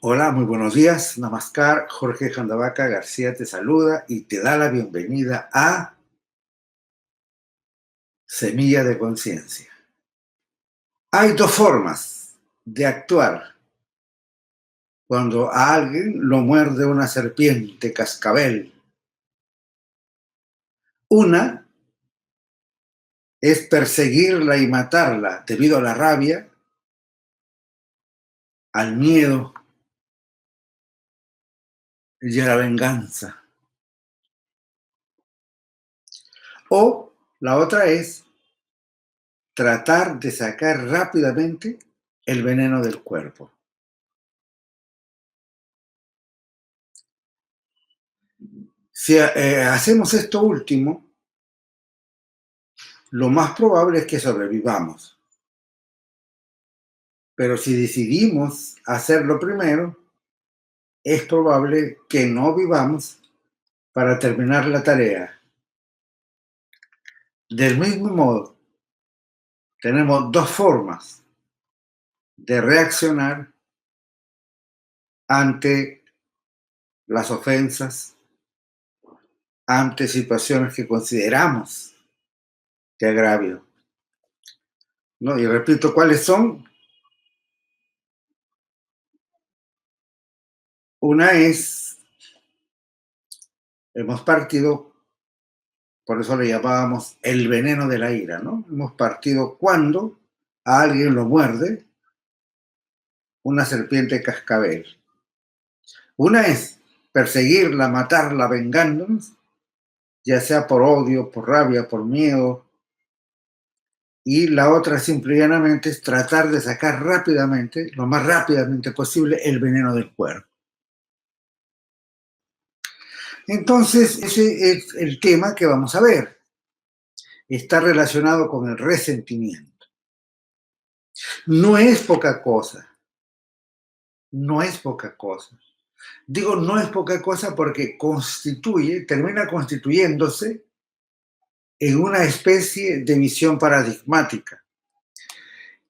Hola, muy buenos días. Namaskar. Jorge Jandavaca García te saluda y te da la bienvenida a Semilla de Conciencia. Hay dos formas de actuar cuando a alguien lo muerde una serpiente cascabel. Una es perseguirla y matarla debido a la rabia, al miedo y a la venganza. O la otra es tratar de sacar rápidamente el veneno del cuerpo. Si hacemos esto último, lo más probable es que sobrevivamos. Pero si decidimos hacerlo primero, es probable que no vivamos para terminar la tarea. Del mismo modo, tenemos dos formas de reaccionar ante las ofensas, ante situaciones que consideramos de agravio, ¿no? Y repito, ¿cuáles son? Una es, hemos partido, por eso le llamábamos el veneno de la ira, ¿no? Hemos partido cuando a alguien lo muerde una serpiente cascabel. Una es perseguirla, matarla, vengándonos, ya sea por odio, por rabia, por miedo. Y la otra simple y llanamente es tratar de sacar rápidamente, lo más rápidamente posible, el veneno del cuerpo. Entonces, ese es el tema que vamos a ver. Está relacionado con el resentimiento. No es poca cosa. No es poca cosa. Digo, no es poca cosa porque termina constituyéndose en una especie de visión paradigmática,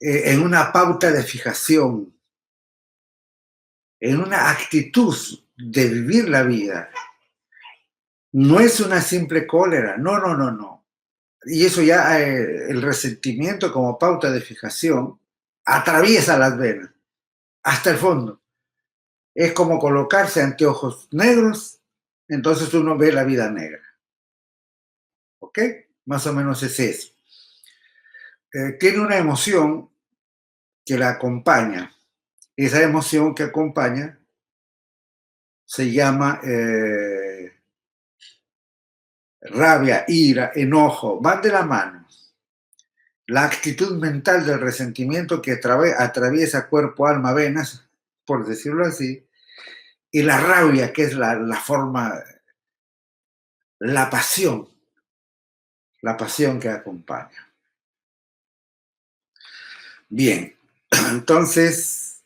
en una pauta de fijación, en una actitud de vivir la vida. No es una simple cólera, no, no, no, no. Y eso ya, el resentimiento como pauta de fijación, atraviesa las venas, hasta el fondo. Es como colocarse anteojos negros, entonces uno ve la vida negra. ¿Ok? Más o menos es eso. Tiene una emoción que la acompaña. Esa emoción que acompaña se llama rabia, ira, enojo, van de la mano. La actitud mental del resentimiento que atraviesa cuerpo, alma, venas, por decirlo así, y la rabia, que es la forma, la pasión que acompaña. Bien, entonces,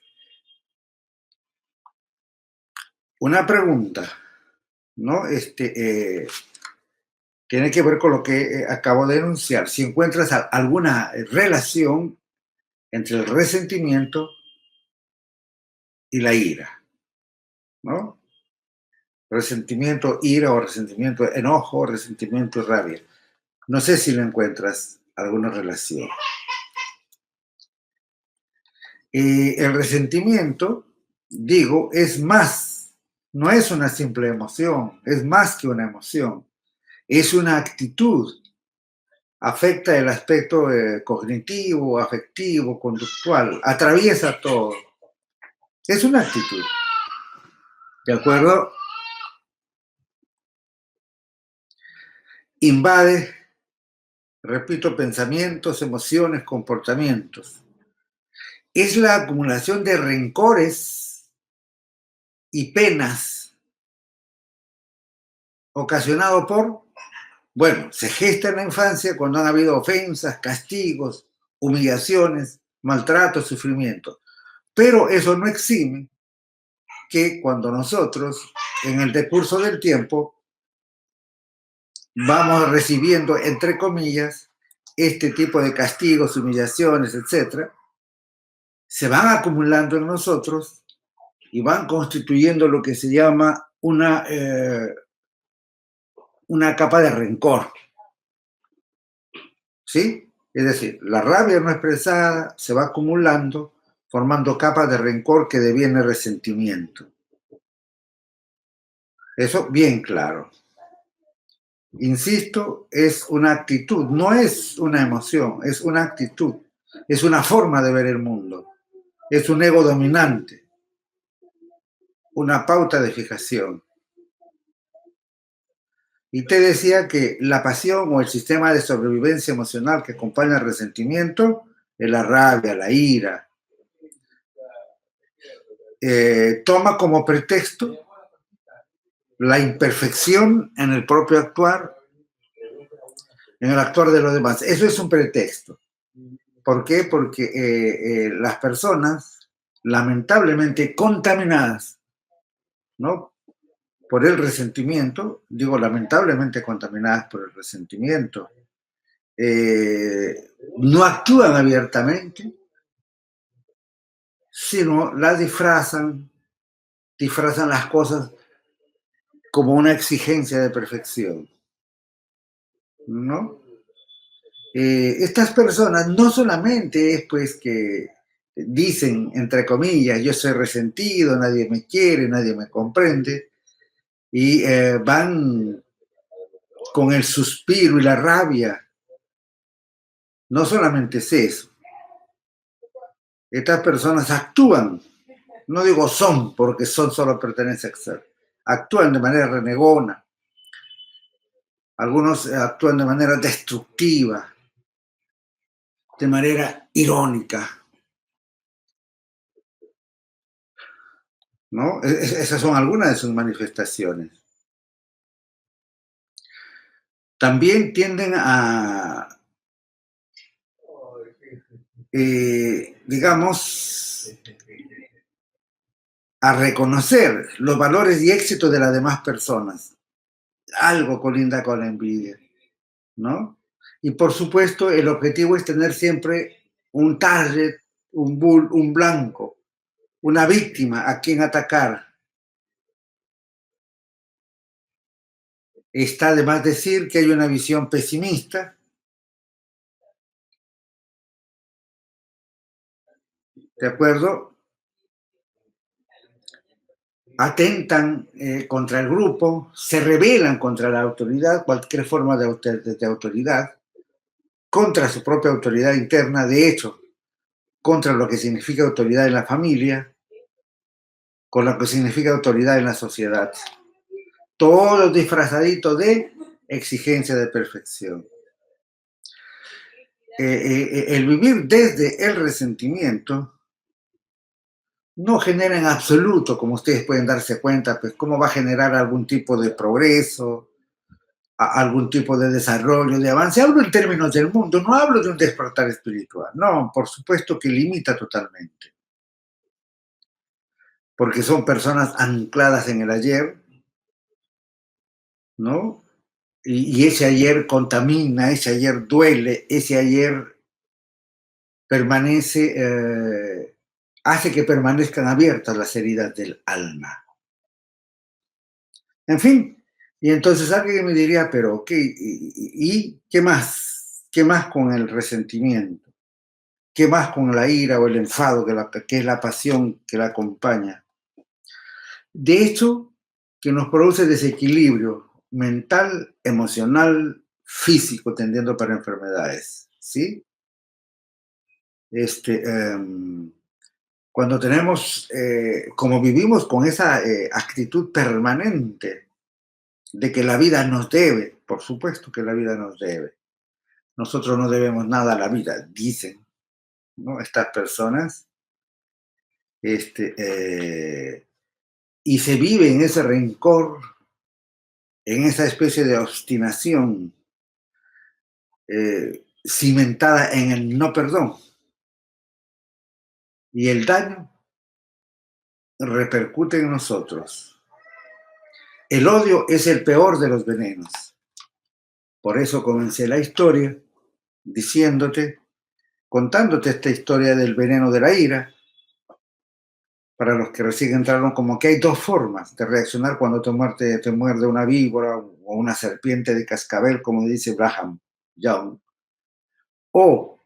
una pregunta, ¿no? Tiene que ver con lo que acabo de enunciar. Si encuentras alguna relación entre el resentimiento y la ira, ¿no? Resentimiento, ira o resentimiento, enojo, resentimiento y rabia. No sé si lo encuentras alguna relación. El resentimiento, digo, es más, no es una simple emoción, es más que una emoción, es una actitud. Afecta el aspecto cognitivo, afectivo, conductual, atraviesa todo. Es una actitud. ¿De acuerdo? Invade, repito, pensamientos, emociones, comportamientos. Es la acumulación de rencores y penas ocasionado por, bueno, se gesta en la infancia cuando han habido ofensas, castigos, humillaciones, maltratos, sufrimiento. Pero eso no exime que cuando nosotros, en el decurso del tiempo, vamos recibiendo, entre comillas, este tipo de castigos, humillaciones, etcétera, se van acumulando en nosotros y van constituyendo lo que se llama una capa de rencor, ¿sí? Es decir, la rabia no expresada se va acumulando, formando capas de rencor que deviene resentimiento. Eso bien claro. Insisto, es una actitud, no es una emoción, es una actitud, es una forma de ver el mundo, es un ego dominante, una pauta de fijación. Y te decía que la pasión o el sistema de sobrevivencia emocional que acompaña al resentimiento es la rabia, la ira. Toma como pretexto la imperfección en el propio actuar, en el actuar de los demás. Eso es un pretexto. ¿Por qué? Porque las personas, lamentablemente contaminadas, ¿no? Por el resentimiento, digo lamentablemente contaminadas por el resentimiento, no actúan abiertamente, sino las disfrazan las cosas como una exigencia de perfección, ¿no? Estas personas no solamente es pues que dicen, entre comillas, yo soy resentido, nadie me quiere, nadie me comprende, y van con el suspiro y la rabia. No solamente es eso, estas personas actúan, no digo son, porque son solo pertenece a ser, actúan de manera renegona, algunos actúan de manera destructiva, de manera irónica, ¿no? Esas son algunas de sus manifestaciones. También tienden digamos, a reconocer los valores y éxitos de las demás personas. Algo colinda con la envidia, ¿no? Y por supuesto, el objetivo es tener siempre un target, un blanco, una víctima a quien atacar. Está de más decir que hay una visión pesimista, ¿de acuerdo? Atentan contra el grupo, se rebelan contra la autoridad, cualquier forma de autoridad, contra su propia autoridad interna, de hecho, contra lo que significa autoridad en la familia, con lo que significa autoridad en la sociedad. Todo disfrazadito de exigencia de perfección. El vivir desde el resentimiento no genera en absoluto, como ustedes pueden darse cuenta, pues cómo va a generar algún tipo de progreso, algún tipo de desarrollo, de avance. Hablo en términos del mundo, no hablo de un despertar espiritual. No, por supuesto que limita totalmente, porque son personas ancladas en el ayer, ¿no? Y ese ayer contamina, ese ayer duele, ese ayer permanece, hace que permanezcan abiertas las heridas del alma. En fin, y entonces alguien me diría, pero ¿qué? ¿Y qué más? ¿Qué más con el resentimiento? ¿Qué más con la ira o el enfado, que es la pasión que la acompaña? De hecho, que nos produce desequilibrio mental, emocional, físico, tendiendo para enfermedades, ¿sí? Este, cuando tenemos, como vivimos con esa actitud permanente de que la vida nos debe, por supuesto que la vida nos debe. Nosotros no debemos nada a la vida, dicen, ¿no? Estas personas, este, y se vive en ese rencor, en esa especie de obstinación cimentada en el no perdón. Y el daño repercute en nosotros. El odio es el peor de los venenos. Por eso comencé la historia diciéndote, contándote esta historia del veneno de la ira, para los que recién entraron, como que hay dos formas de reaccionar cuando te muerde una víbora o una serpiente de cascabel, como dice Braham Young. O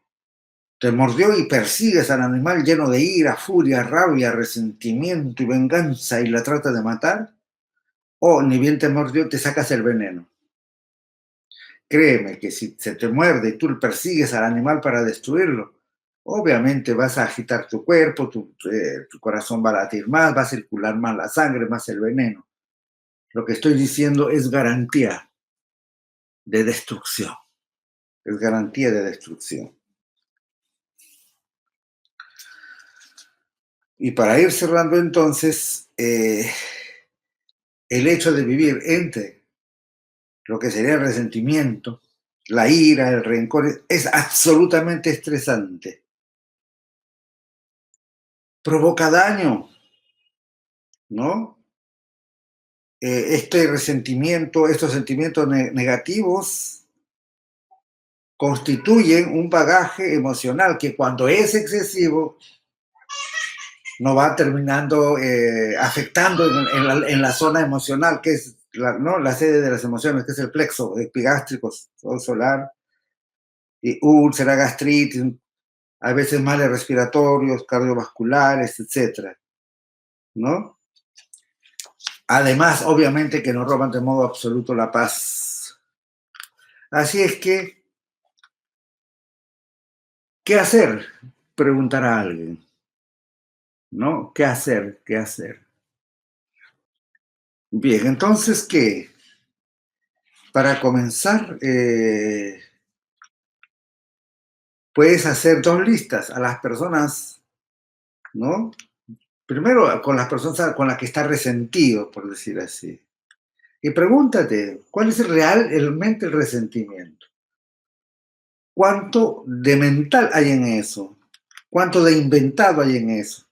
te mordió y persigues al animal lleno de ira, furia, rabia, resentimiento y venganza y la trata de matar. O ni bien te mordió, te sacas el veneno. Créeme que si se te muerde y tú persigues al animal para destruirlo, obviamente vas a agitar tu cuerpo, tu corazón va a latir más, va a circular más la sangre, más el veneno. Lo que estoy diciendo es garantía de destrucción. Es garantía de destrucción. Y para ir cerrando entonces, el hecho de vivir entre lo que sería el resentimiento, la ira, el rencor, es absolutamente estresante. Provoca daño, ¿no? Este resentimiento, estos sentimientos negativos constituyen un bagaje emocional que cuando es excesivo nos va terminando afectando en la zona emocional, que es ¿no? la sede de las emociones, que es el plexo epigástrico solar, y úlcera, gastritis, a veces males respiratorios, cardiovasculares, etcétera, ¿no? Además, obviamente, que nos roban de modo absoluto la paz. Así es que, ¿qué hacer? Preguntará alguien, ¿no? ¿Qué hacer? ¿Qué hacer? Bien, entonces, ¿qué? Para comenzar, puedes hacer dos listas a las personas, ¿no? Primero, con las personas con las que estás resentido, por decir así. Y pregúntate, ¿cuál es realmente el resentimiento? ¿Cuánto de mental hay en eso? ¿Cuánto de inventado hay en eso?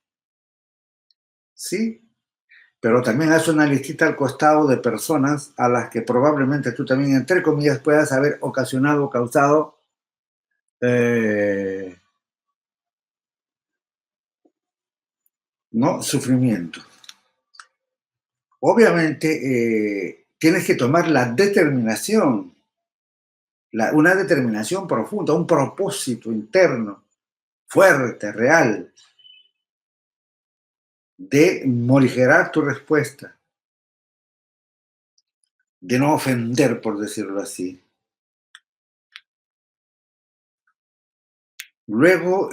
¿Sí? Pero también haz una listita al costado de personas a las que probablemente tú también, entre comillas, puedas haber ocasionado, causado eh, ¿no? Sufrimiento. Obviamente, tienes que tomar la determinación, una determinación profunda, un propósito interno, fuerte, real, de morigerar tu respuesta, de no ofender, por decirlo así. Luego,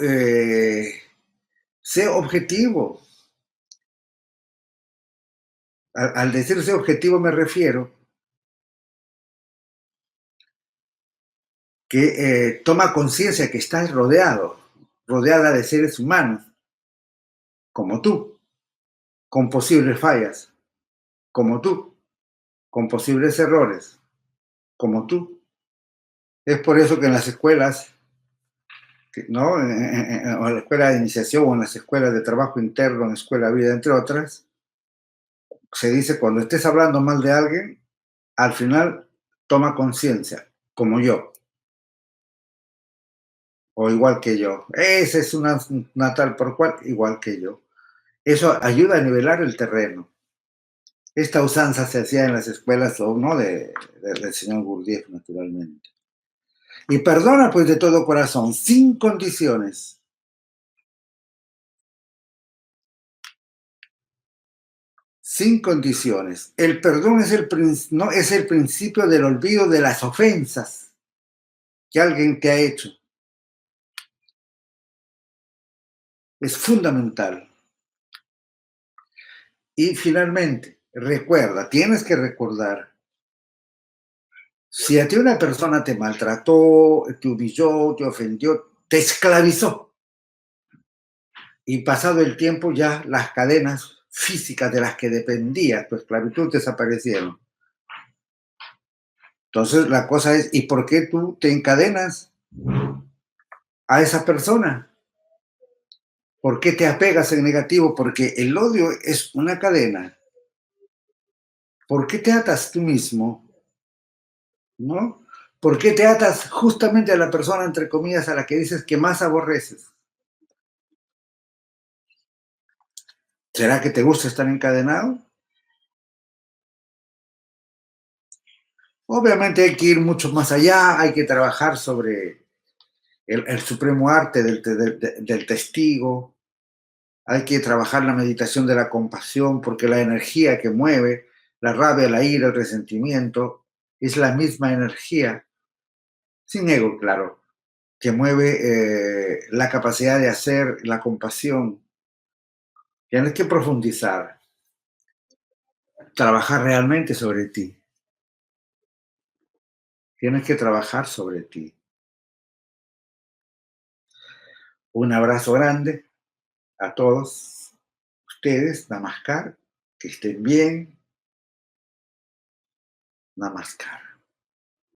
sé objetivo. Al decir sé objetivo me refiero que toma conciencia que estás rodeada de seres humanos, como tú, con posibles fallas, como tú, con posibles errores, como tú. Es por eso que en las escuelas, ¿no? O en la escuela de iniciación o en las escuelas de trabajo interno, en escuela de vida, entre otras, se dice cuando estés hablando mal de alguien, al final toma conciencia, como yo, o igual que yo. Ese es una tal por cual, igual que yo. Eso ayuda a nivelar el terreno. Esta usanza se hacía en las escuelas, ¿no? Del señor Gurdjieff, naturalmente. Y perdona pues de todo corazón, sin condiciones. Sin condiciones. El perdón no, es el principio del olvido de las ofensas que alguien te ha hecho. Es fundamental. Y finalmente, recuerda, tienes que recordar, si a ti una persona te maltrató, te humilló, te ofendió, te esclavizó, y pasado el tiempo ya las cadenas físicas de las que dependía tu esclavitud desaparecieron. Entonces la cosa es, ¿y por qué tú te encadenas a esa persona? ¿Por qué te apegas en negativo? Porque el odio es una cadena. ¿Por qué te atas tú mismo? ¿No? ¿Por qué te atas justamente a la persona, entre comillas, a la que dices que más aborreces? ¿Será que te gusta estar encadenado? Obviamente hay que ir mucho más allá, hay que trabajar sobre el supremo arte del testigo, hay que trabajar la meditación de la compasión, porque la energía que mueve la rabia, la ira, el resentimiento, es la misma energía, sin ego, claro, que mueve la capacidad de hacer la compasión. Tienes que profundizar, trabajar realmente sobre ti. Tienes que trabajar sobre ti. Un abrazo grande a todos ustedes, Namaskar, que estén bien, Namaskar.